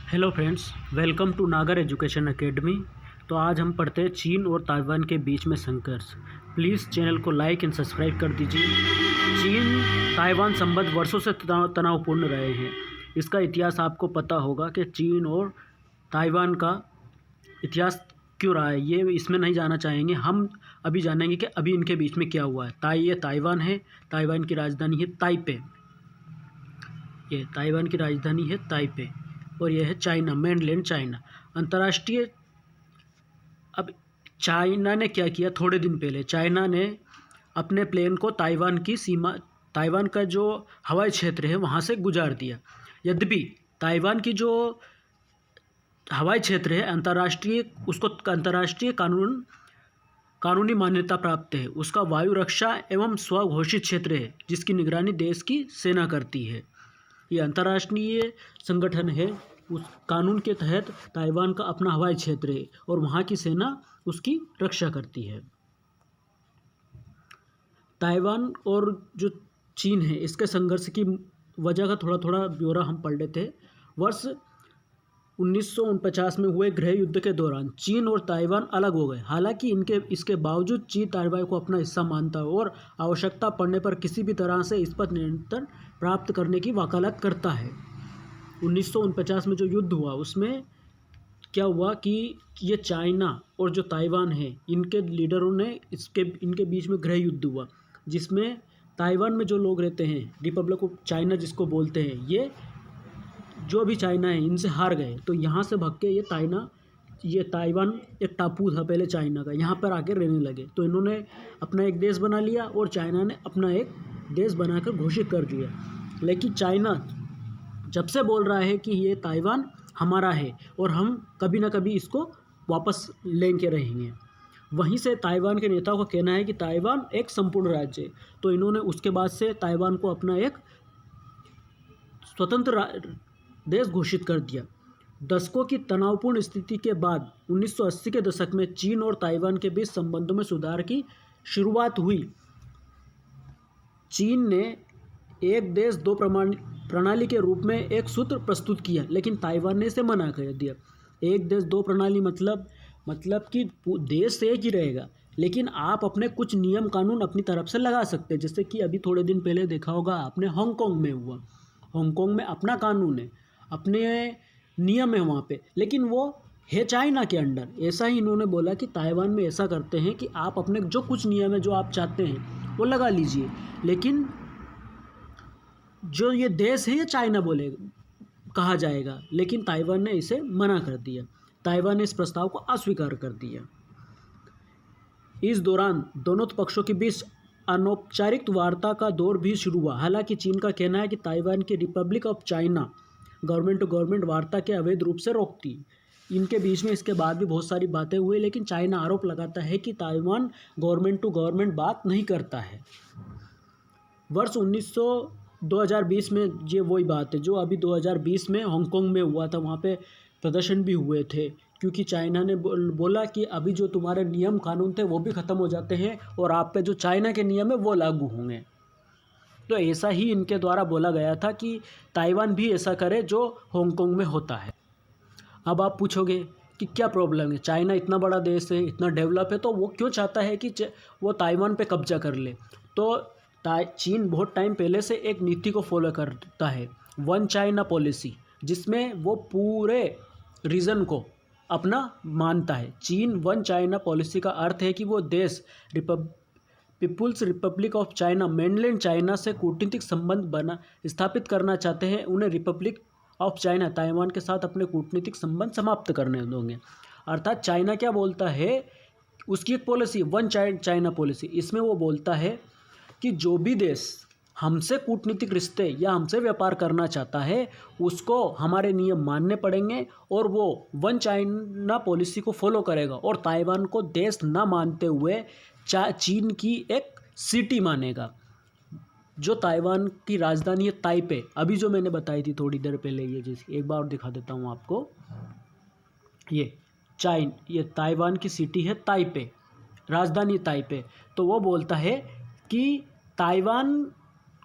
Hello friends, welcome to नागर education academy. तो आज हम पढ़ते हैं चीन और ताइवान के बीच में संघर्ष। प्लीज़ चैनल को लाइक एंड सब्सक्राइब कर दीजिए। चीन ताइवान संबंध वर्षों से तनावपूर्ण रहे हैं। इसका इतिहास आपको पता होगा कि चीन और ताइवान का इतिहास क्यों रहा है, ये इसमें नहीं जाना चाहेंगे। हम अभी जानेंगे कि अभी इनके बीच में क्या हुआ है। ये ताइवान है, ताइवान की राजधानी है ताइपे। ये ताइवान की राजधानी है ताइपे और यह है चाइना, मेनलैंड चाइना। अंतर्राष्ट्रीय अब चाइना ने क्या किया, थोड़े दिन पहले चाइना ने अपने प्लेन को ताइवान की सीमा, ताइवान का जो हवाई क्षेत्र है वहाँ से गुजार दिया। यद्यपि ताइवान की जो हवाई क्षेत्र है अंतर्राष्ट्रीय, उसको अंतर्राष्ट्रीय कानूनी मान्यता प्राप्त है। उसका वायु रक्षा एवं स्वघोषित क्षेत्र है जिसकी निगरानी देश की सेना करती है। ये अंतर्राष्ट्रीय संगठन है, उस कानून के तहत ताइवान का अपना हवाई क्षेत्र है और वहाँ की सेना उसकी रक्षा करती है। ताइवान और जो चीन है, इसके संघर्ष की वजह का थोड़ा थोड़ा ब्यौरा हम पढ़ लेते हैं। वर्ष 1949 में हुए गृह युद्ध के दौरान चीन और ताइवान अलग हो गए। हालांकि इसके बावजूद चीन ताइवान को अपना हिस्सा मानता है और आवश्यकता पड़ने पर किसी भी तरह से इस पर नियंत्रण प्राप्त करने की वकालत करता है। 1949 में जो युद्ध हुआ उसमें क्या हुआ कि ये चाइना और जो ताइवान है, इनके लीडरों ने इनके बीच में गृह युद्ध हुआ, जिसमें ताइवान में जो लोग रहते हैं, रिपब्लिक ऑफ चाइना जिसको बोलते हैं, ये जो भी चाइना है इनसे हार गए। तो यहाँ से भाग के ये ताइवान एक टापू था पहले चाइना का, यहाँ पर आकर रहने लगे। तो इन्होंने अपना एक देश बना लिया और चाइना ने अपना एक देश बनाकर घोषित कर दिया। लेकिन चाइना जब से बोल रहा है कि ये ताइवान हमारा है और हम कभी ना कभी इसको वापस लेके रहेंगे। वहीं से ताइवान के नेताओं का कहना है कि ताइवान एक संपूर्ण राज्य है। तो इन्होंने उसके बाद से ताइवान को अपना एक स्वतंत्र देश घोषित कर दिया। दशकों की तनावपूर्ण स्थिति के बाद 1980 के दशक में चीन और ताइवान के बीच संबंधों में सुधार की शुरुआत हुई। चीन ने एक देश दो प्रणाली के रूप में एक सूत्र प्रस्तुत किया, लेकिन ताइवान ने इसे मना कर दिया। एक देश दो प्रणाली मतलब कि देश एक ही रहेगा, लेकिन आप अपने कुछ नियम कानून अपनी तरफ से लगा सकते हैं। जैसे कि अभी थोड़े दिन पहले देखा होगा आपने, हांगकांग में हुआ। हांगकांग में अपना कानून है, अपने नियम है वहाँ पे, लेकिन वो है चाइना के अंडर। ऐसा ही इन्होंने बोला कि ताइवान में ऐसा करते हैं कि आप अपने जो कुछ नियम है जो आप चाहते हैं वो लगा लीजिए, लेकिन जो ये देश है ये चाइना कहा जाएगा। लेकिन ताइवान ने इसे मना कर दिया। ताइवान ने इस प्रस्ताव को अस्वीकार कर दिया। इस दौरान दोनों पक्षों के बीच अनौपचारिक वार्ता का दौर भी शुरू हुआ। हालांकि चीन का कहना है कि ताइवान की Republic of China government to government वार्ता के अवैध रूप से रोकती। इनके बीच में इसके बाद भी बहुत सारी बातें हुई, लेकिन चाइना आरोप लगाता है कि ताइवान गवर्नमेंट टू गवर्नमेंट बात नहीं करता है। वर्ष 2020 में ये वही बात है जो अभी 2020 में हांगकांग में हुआ था। वहाँ पे प्रदर्शन भी हुए थे, क्योंकि चाइना ने बोला कि अभी जो तुम्हारे नियम कानून थे वो भी ख़त्म हो जाते हैं और आप पे जो चाइना के नियम है वो लागू होंगे। तो ऐसा ही इनके द्वारा बोला गया था कि ताइवान भी ऐसा करे जो हांगकांग में होता है। अब आप पूछोगे कि क्या प्रॉब्लम है, चाइना इतना बड़ा देश है, इतना डेवलप है, तो वो क्यों चाहता है कि वो ताइवान पे कब्जा कर ले। तो चीन बहुत टाइम पहले से एक नीति को फॉलो करता है, वन चाइना पॉलिसी, जिसमें वो पूरे रीजन को अपना मानता है। चीन वन चाइना पॉलिसी का अर्थ है कि वो देश People's Republic of China, mainland China से कूटनीतिक संबंध स्थापित करना चाहते हैं। उन्हें रिपब्लिक ऑफ चाइना ताइवान के साथ अपने कूटनीतिक संबंध समाप्त करने देंगे। अर्थात चाइना क्या बोलता है, उसकी एक पॉलिसी वन चाइना पॉलिसी, इसमें वो बोलता है कि जो भी देश हमसे कूटनीतिक रिश्ते या हमसे व्यापार करना चाहता है उसको हमारे नियम मानने पड़ेंगे और वो वन चाइना पॉलिसी को फॉलो करेगा और ताइवान को देश ना मानते हुए चीन की एक सिटी मानेगा। जो ताइवान की राजधानी है ताइपे, अभी जो मैंने बताई थी थोड़ी देर पहले, ये जैसे एक बार दिखा देता हूँ आपको। ये ताइवान की सिटी है ताइपे, राजधानी ताइपे। तो वो बोलता है कि ताइवान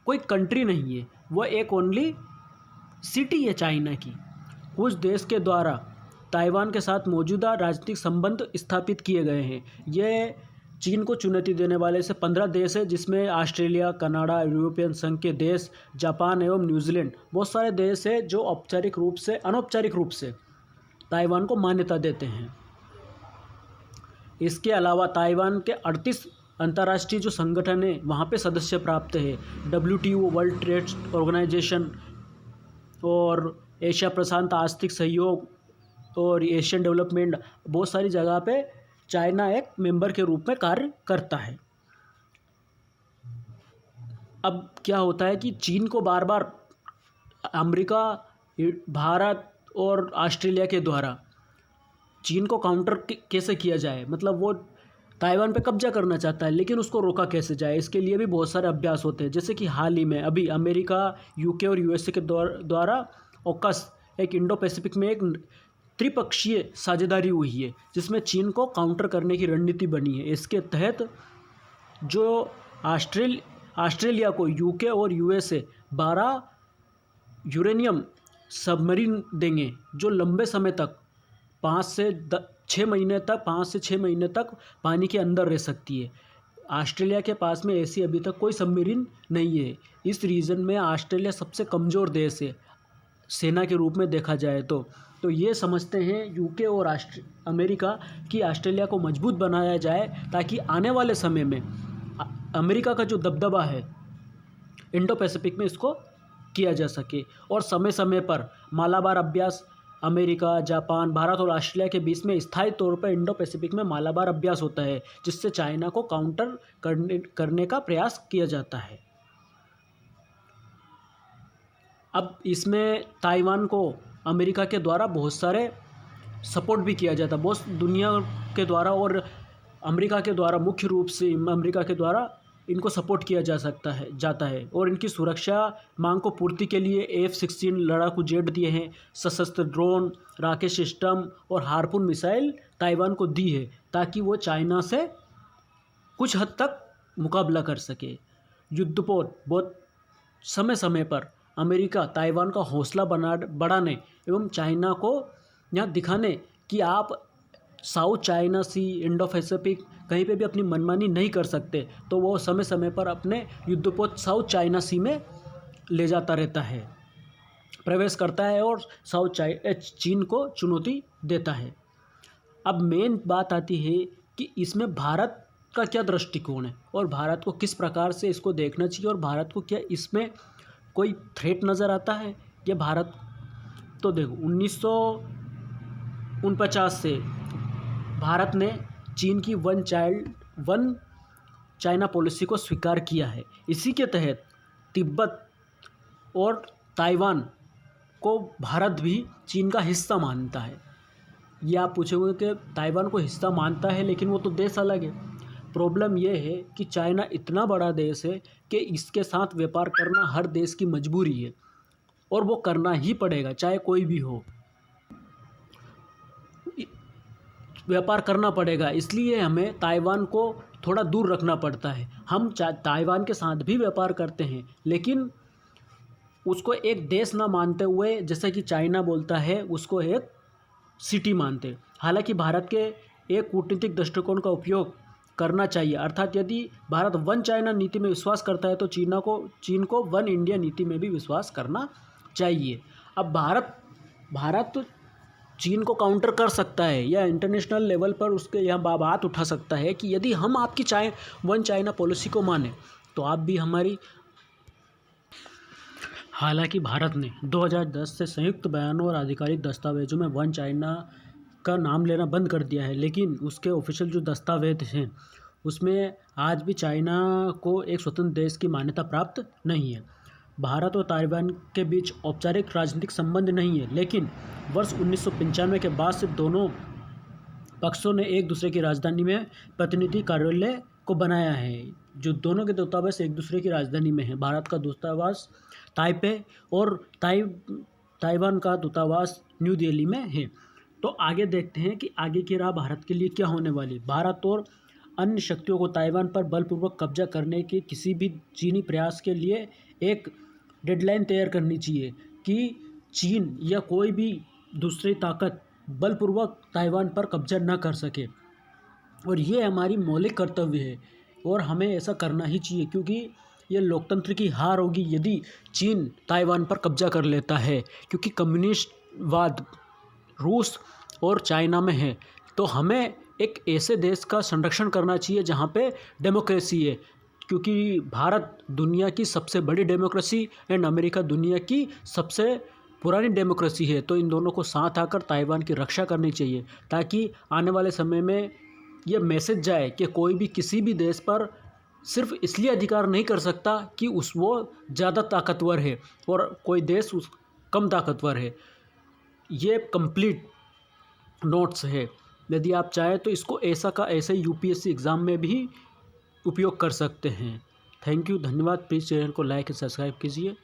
कोई कंट्री नहीं है, वो एक ओनली सिटी है चाइना की। कुछ देश के द्वारा ताइवान के साथ मौजूदा राजनीतिक संबंध स्थापित किए गए हैं। ये चीन को चुनौती देने वाले से 15 देश हैं, जिसमें ऑस्ट्रेलिया, कनाडा, यूरोपियन संघ के देश, जापान एवं न्यूजीलैंड बहुत सारे देश हैं जो औपचारिक रूप से अनौपचारिक रूप से ताइवान को मान्यता देते हैं। इसके अलावा ताइवान के 38 अंतर्राष्ट्रीय जो संगठन है वहाँ पे सदस्य प्राप्त है। WTO, वर्ल्ड ट्रेड ऑर्गेनाइजेशन और एशिया प्रशांत आर्थिक सहयोग और एशियन डेवलपमेंट, बहुत सारी जगह पे चाइना एक मेंबर के रूप में कार्य करता है। अब क्या होता है कि चीन को बार बार अमेरिका, भारत और ऑस्ट्रेलिया के द्वारा चीन को काउंटर कैसे किया जाए, मतलब वो ताइवान पे कब्जा करना चाहता है लेकिन उसको रोका कैसे जाए, इसके लिए भी बहुत सारे अभ्यास होते हैं। जैसे कि हाल ही में अभी अमेरिका, यूके और यूएसए के द्वारा ऑकस एक इंडो पैसिफिक में एक त्रिपक्षीय साझेदारी हुई है, जिसमें चीन को काउंटर करने की रणनीति बनी है। इसके तहत जो ऑस्ट्रेलिया को यूके और यूएसए 12 यूरेनियम सबमरीन देंगे, जो लंबे समय तक 5 से 6 महीने तक पानी के अंदर रह सकती है। ऑस्ट्रेलिया के पास में ऐसी अभी तक कोई सबमरीन नहीं है। इस रीजन में ऑस्ट्रेलिया सबसे कमज़ोर देश है सेना के रूप में देखा जाए तो ये समझते हैं यूके और अमेरिका कि ऑस्ट्रेलिया को मजबूत बनाया जाए, ताकि आने वाले समय में अमेरिका का जो दबदबा है इंडो पैसिफिक में इसको किया जा सके। और समय समय पर मालाबार अभ्यास अमेरिका, जापान, भारत और ऑस्ट्रेलिया के बीच में स्थायी तौर पर इंडो पैसिफिक में मालाबार अभ्यास होता है, जिससे चाइना को काउंटर करने का प्रयास किया जाता है। अब इसमें ताइवान को अमेरिका के द्वारा बहुत सारे सपोर्ट भी किया जाता है, बहुत दुनिया के द्वारा और अमेरिका के द्वारा, मुख्य रूप से अमेरिका के द्वारा इनको सपोर्ट किया जाता है और इनकी सुरक्षा मांग को पूर्ति के लिए F-16 लड़ाकू जेट दिए हैं, सशस्त्र ड्रोन, रॉकेट सिस्टम और हार्पून मिसाइल ताइवान को दी है, ताकि वो चाइना से कुछ हद तक मुकाबला कर सके। युद्धपोत बहुत समय समय पर अमेरिका ताइवान का हौसला बढ़ाने एवं चाइना को यहाँ दिखाने कि आप साउथ चाइना सी, इंडो पैसिफिक कहीं पे भी अपनी मनमानी नहीं कर सकते, तो वो समय समय पर अपने युद्धपोत साउथ चाइना सी में ले जाता रहता है, प्रवेश करता है और चीन को चुनौती देता है। अब मेन बात आती है कि इसमें भारत का क्या दृष्टिकोण है और भारत को किस प्रकार से इसको देखना चाहिए, और भारत को क्या इसमें कोई थ्रेट नज़र आता है। ये भारत तो देखो 1949 से भारत ने चीन की वन चाइना पॉलिसी को स्वीकार किया है। इसी के तहत तिब्बत और ताइवान को भारत भी चीन का हिस्सा मानता है। ये आप पूछोगे कि ताइवान को हिस्सा मानता है लेकिन वो तो देश अलग है। प्रॉब्लम ये है कि चाइना इतना बड़ा देश है कि इसके साथ व्यापार करना हर देश की मजबूरी है और वो करना ही पड़ेगा, चाहे कोई भी हो, व्यापार करना पड़ेगा। इसलिए हमें ताइवान को थोड़ा दूर रखना पड़ता है। हम ताइवान के साथ भी व्यापार करते हैं लेकिन उसको एक देश ना मानते हुए, जैसा कि चाइना बोलता है, उसको एक सिटी मानते। हालांकि भारत के एक कूटनीतिक दृष्टिकोण का उपयोग करना चाहिए, अर्थात यदि भारत वन चाइना नीति में विश्वास करता है तो चीन को वन इंडिया नीति में भी विश्वास करना चाहिए। अब भारत चीन को काउंटर कर सकता है या इंटरनेशनल लेवल पर उसके यहाँ बात उठा सकता है कि यदि हम आपकी वन चाइना पॉलिसी को माने तो आप भी हमारी। हालांकि भारत ने 2010 से संयुक्त बयानों और आधिकारिक दस्तावेजों में वन चाइना का नाम लेना बंद कर दिया है, लेकिन उसके ऑफिशियल जो दस्तावेज हैं उसमें आज भी चाइना को एक स्वतंत्र देश की मान्यता प्राप्त नहीं है। भारत और ताइवान के बीच औपचारिक राजनीतिक संबंध नहीं है, लेकिन वर्ष 1995 के बाद से दोनों पक्षों ने एक दूसरे की राजधानी में प्रतिनिधि कार्यालय को बनाया है। जो दोनों के दूतावास एक दूसरे की राजधानी में है। भारत का दूतावास ताइपे और ताइवान का दूतावास न्यू दिल्ली में है। तो आगे देखते हैं कि आगे की राह भारत के लिए क्या होने वाली। भारत और अन्य शक्तियों को ताइवान पर बलपूर्वक कब्जा करने के किसी भी चीनी प्रयास के लिए एक डेडलाइन तैयार करनी चाहिए कि चीन या कोई भी दूसरी ताकत बलपूर्वक ताइवान पर कब्जा न कर सके। और ये हमारी मौलिक कर्तव्य है और हमें ऐसा करना ही चाहिए, क्योंकि ये लोकतंत्र की हार होगी यदि चीन ताइवान पर कब्जा कर लेता है, क्योंकि कम्युनिस्टवाद रूस और चाइना में है। तो हमें एक ऐसे देश का संरक्षण करना चाहिए जहाँ पे डेमोक्रेसी है, क्योंकि भारत दुनिया की सबसे बड़ी डेमोक्रेसी एंड अमेरिका दुनिया की सबसे पुरानी डेमोक्रेसी है। तो इन दोनों को साथ आकर ताइवान की रक्षा करनी चाहिए, ताकि आने वाले समय में ये मैसेज जाए कि कोई भी किसी भी देश पर सिर्फ इसलिए अधिकार नहीं कर सकता कि वो ज़्यादा ताकतवर है और कोई देश उस कम ताकतवर है। ये कंप्लीट नोट्स है। यदि आप चाहें तो इसको ऐसा का ऐसे यूपीएससी एग्ज़ाम में भी उपयोग कर सकते हैं। थैंक यू, धन्यवाद। प्लीज़ चैनल को लाइक एंड सब्सक्राइब कीजिए।